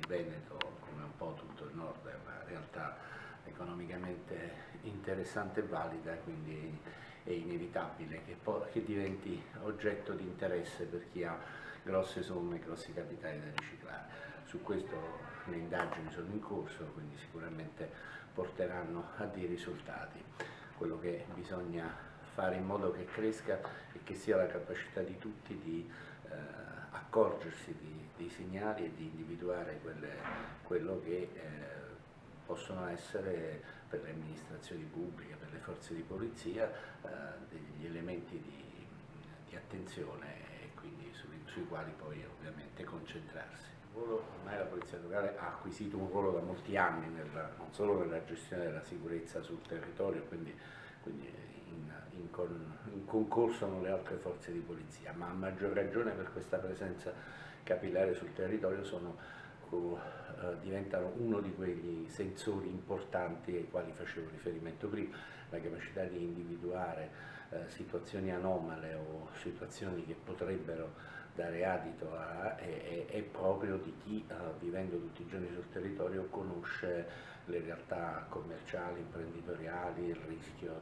Veneto, come un po' tutto il nord, è una realtà economicamente interessante e valida, quindi è inevitabile che diventi oggetto di interesse per chi ha grosse somme, grossi capitali da riciclare. Su questo le indagini sono in corso, quindi sicuramente porteranno a dei risultati. Quello che bisogna fare in modo che cresca e che sia la capacità di tutti di accorgersi dei segnali e di individuare quello che possono essere per le amministrazioni pubbliche, per le forze di polizia, degli elementi di attenzione e quindi sui quali poi ovviamente concentrarsi. Ormai la Polizia Locale ha acquisito un ruolo da molti anni non solo nella gestione della sicurezza sul territorio, quindi in concorso con le altre forze di polizia, ma a maggior ragione per questa presenza capillare sul territorio diventano uno di quegli sensori importanti ai quali facevo riferimento prima, la capacità di individuare situazioni anomale o situazioni che potrebbero dare adito è proprio di chi, vivendo tutti i giorni sul territorio, conosce le realtà commerciali, imprenditoriali, il rischio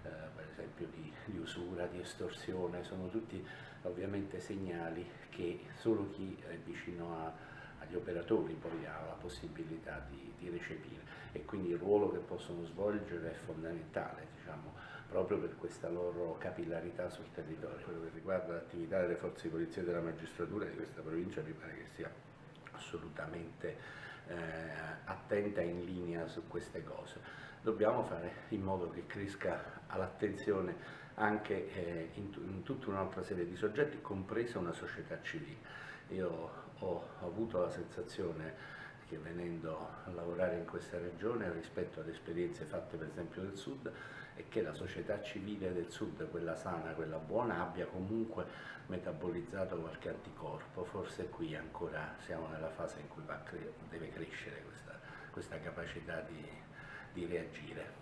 per esempio di usura, di estorsione. Sono tutti ovviamente segnali che solo chi è vicino agli operatori poi ha la possibilità di recepire, e quindi il ruolo che possono svolgere è fondamentale, diciamo, proprio per questa loro capillarità sul territorio. Quello che riguarda l'attività delle forze di polizia e della magistratura di questa provincia mi pare che sia assolutamente attenta e in linea su queste cose. Dobbiamo fare in modo che cresca l'attenzione anche in tutta un'altra serie di soggetti, compresa una società civile. Io ho avuto la sensazione che venendo a lavorare in questa regione, rispetto alle esperienze fatte per esempio del Sud, è che la società civile del Sud, quella sana, quella buona, abbia comunque metabolizzato qualche anticorpo. Forse qui ancora siamo nella fase in cui deve crescere questa capacità di reagire.